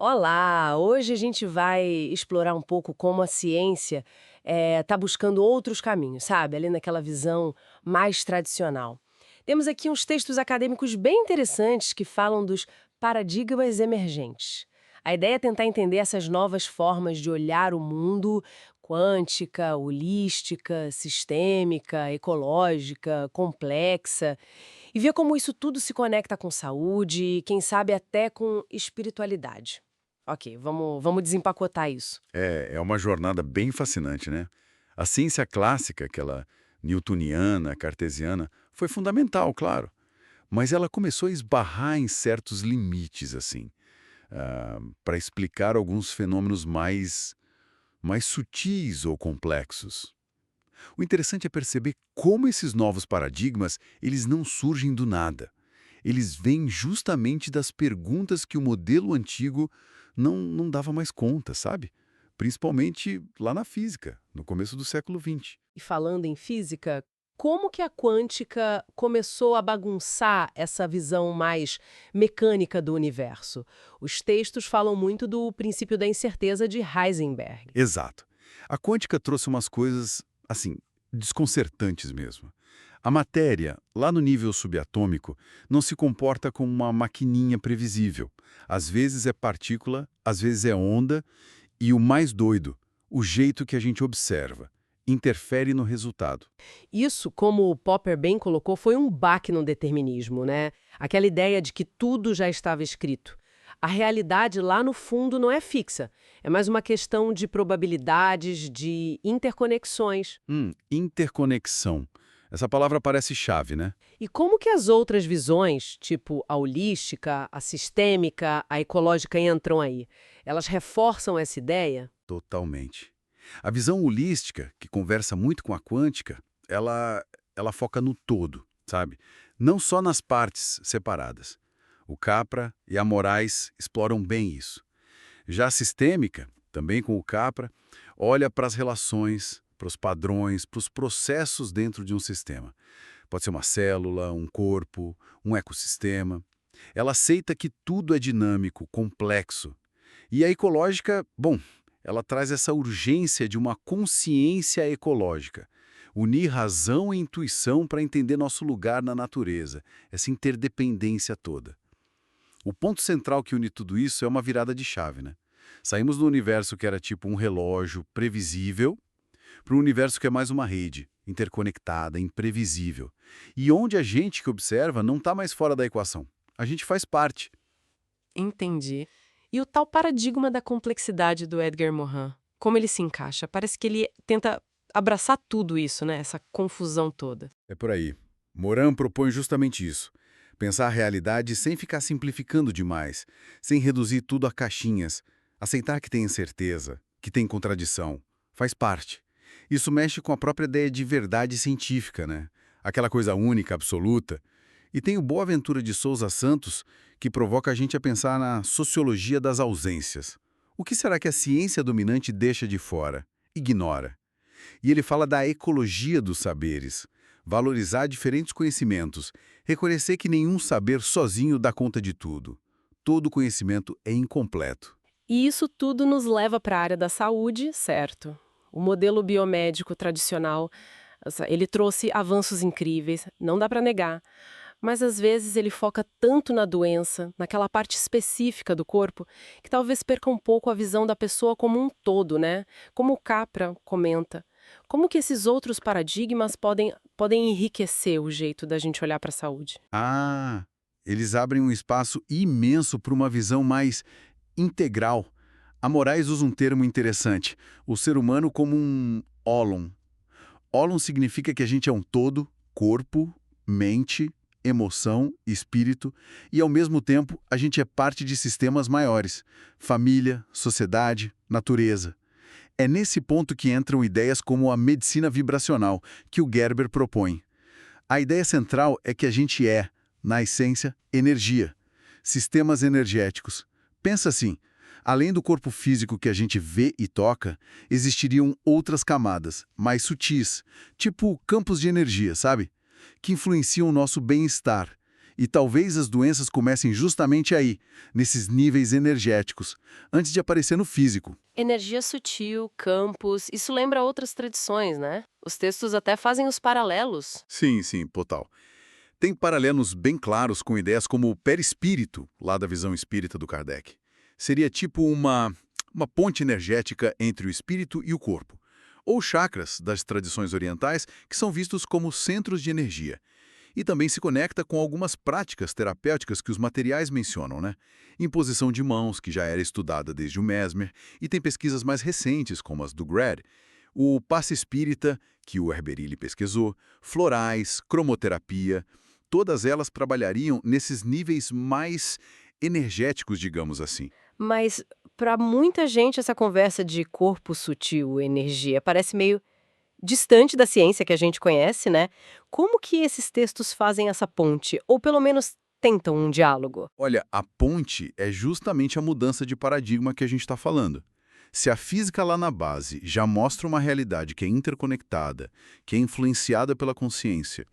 Olá! Hoje a gente vai explorar um pouco como a ciência está buscando outros caminhos, sabe? Ali naquela visão mais tradicional. Temos aqui uns textos acadêmicos bem interessantes que falam dos paradigmas emergentes. A ideia é tentar entender essas novas formas de olhar o mundo, quântica, holística, sistêmica, ecológica, complexa, e ver como isso tudo se conecta com saúde e, quem sabe, até com espiritualidade. Ok, vamos desempacotar isso. É uma jornada bem fascinante, né? A ciência clássica, aquela newtoniana, cartesiana, foi fundamental, claro, mas ela começou a esbarrar em certos limites, assim, para explicar alguns fenômenos mais sutis ou complexos. O interessante é perceber como esses novos paradigmas, eles não surgem do nada. Eles vêm justamente das perguntas que o modelo antigo não dava mais conta, sabe? Principalmente lá na física, no começo do século XX. E falando em física, como que a quântica começou a bagunçar essa visão mais mecânica do universo? Os textos falam muito do princípio da incerteza de Heisenberg. Exato. A quântica trouxe umas coisas, assim, desconcertantes mesmo. A matéria, lá no nível subatômico, não se comporta como uma maquininha previsível. Às vezes é partícula, às vezes é onda, e o mais doido, o jeito que a gente observa, interfere no resultado. Isso, como o Popper bem colocou, foi um baque no determinismo, né? Aquela ideia de que tudo já estava escrito. A realidade lá no fundo não é fixa, é mais uma questão de probabilidades, de interconexões. Interconexão. Essa palavra parece chave, né? E como que as outras visões, tipo a holística, a sistêmica, a ecológica, entram aí? Elas reforçam essa ideia? Totalmente. A visão holística, que conversa muito com a quântica, ela foca no todo, sabe? Não só nas partes separadas. O Capra e a Moraes exploram bem isso. Já a sistêmica, também com o Capra, olha para as relações, para os padrões, para os processos dentro de um sistema. Pode ser uma célula, um corpo, um ecossistema. Ela aceita que tudo é dinâmico, complexo. E a ecológica, bom, ela traz essa urgência de uma consciência ecológica. Unir razão e intuição para entender nosso lugar na natureza, essa interdependência toda. O ponto central que une tudo isso é uma virada de chave, né? Saímos do universo que era tipo um relógio previsível para um universo que é mais uma rede, interconectada, imprevisível. E onde a gente que observa não está mais fora da equação. A gente faz parte. Entendi. E o tal paradigma da complexidade do Edgar Morin, como ele se encaixa? Parece que ele tenta abraçar tudo isso, né? Essa confusão toda. É por aí. Morin propõe justamente isso. Pensar a realidade sem ficar simplificando demais, sem reduzir tudo a caixinhas. Aceitar que tem incerteza, que tem contradição. Faz parte. Isso mexe com a própria ideia de verdade científica, né? Aquela coisa única, absoluta. E tem o Boaventura de Souza Santos, que provoca a gente a pensar na sociologia das ausências. O que será que a ciência dominante deixa de fora? Ignora. E ele fala da ecologia dos saberes, valorizar diferentes conhecimentos, reconhecer que nenhum saber sozinho dá conta de tudo. Todo conhecimento é incompleto. E isso tudo nos leva para a área da saúde, certo? O modelo biomédico tradicional, ele trouxe avanços incríveis, não dá para negar. Mas às vezes ele foca tanto na doença, naquela parte específica do corpo, que talvez perca um pouco a visão da pessoa como um todo, né? Como o Capra comenta. Como que esses outros paradigmas podem enriquecer o jeito da gente olhar para a saúde? Ah, eles abrem um espaço imenso para uma visão mais integral. A Moraes usa um termo interessante, o ser humano como um ólon. Ólon significa que a gente é um todo, corpo, mente, emoção, espírito, e ao mesmo tempo a gente é parte de sistemas maiores, família, sociedade, natureza. É nesse ponto que entram ideias como a medicina vibracional, que o Gerber propõe. A ideia central é que a gente é, na essência, energia, sistemas energéticos. Pensa assim, além do corpo físico que a gente vê e toca, existiriam outras camadas, mais sutis, tipo campos de energia, sabe? Que influenciam o nosso bem-estar. E talvez as doenças comecem justamente aí, nesses níveis energéticos, antes de aparecer no físico. Energia sutil, campos, isso lembra outras tradições, né? Os textos até fazem os paralelos. Sim, sim, total. Tem paralelos bem claros com ideias como o perispírito, lá da visão espírita do Kardec. Seria tipo uma ponte energética entre o espírito e o corpo. Ou chakras das tradições orientais, que são vistos como centros de energia. E também se conecta com algumas práticas terapêuticas que os materiais mencionam, né? Imposição de mãos, que já era estudada desde o Mesmer, e tem pesquisas mais recentes, como as do Grad, o passe espírita, que o Herberilli pesquisou, florais, cromoterapia, todas elas trabalhariam nesses níveis mais energéticos, digamos assim. Mas para muita gente essa conversa de corpo sutil, energia, parece meio distante da ciência que a gente conhece, né? Como que esses textos fazem essa ponte? Ou pelo menos tentam um diálogo? Olha, a ponte é justamente a mudança de paradigma que a gente está falando. Se a física lá na base já mostra uma realidade que é interconectada, que é influenciada pela consciência,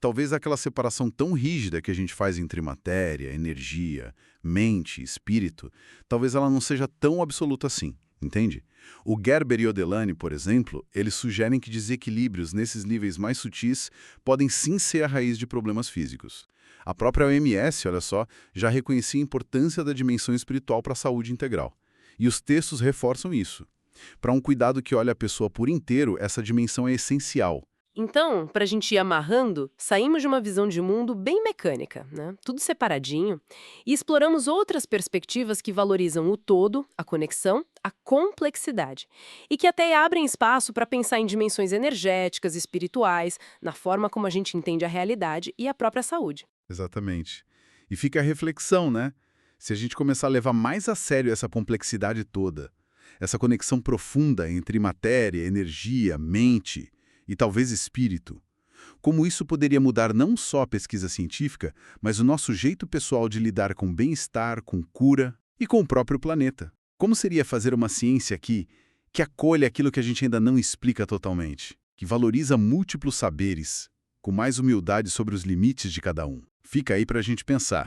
talvez aquela separação tão rígida que a gente faz entre matéria, energia, mente, espírito, talvez ela não seja tão absoluta assim, entende? O Gerber e o Delany, por exemplo, eles sugerem que desequilíbrios nesses níveis mais sutis podem sim ser a raiz de problemas físicos. A própria OMS, olha só, já reconhecia a importância da dimensão espiritual para a saúde integral. E os textos reforçam isso. Para um cuidado que olha a pessoa por inteiro, essa dimensão é essencial. Então, para a gente ir amarrando, saímos de uma visão de mundo bem mecânica, né? Tudo separadinho, e exploramos outras perspectivas que valorizam o todo, a conexão, a complexidade, e que até abrem espaço para pensar em dimensões energéticas, espirituais, na forma como a gente entende a realidade e a própria saúde. Exatamente. E fica a reflexão, né? Se a gente começar a levar mais a sério essa complexidade toda, essa conexão profunda entre matéria, energia, mente e talvez espírito, como isso poderia mudar não só a pesquisa científica, mas o nosso jeito pessoal de lidar com bem-estar, com cura e com o próprio planeta. Como seria fazer uma ciência aqui que acolhe aquilo que a gente ainda não explica totalmente, que valoriza múltiplos saberes, com mais humildade sobre os limites de cada um? Fica aí para a gente pensar.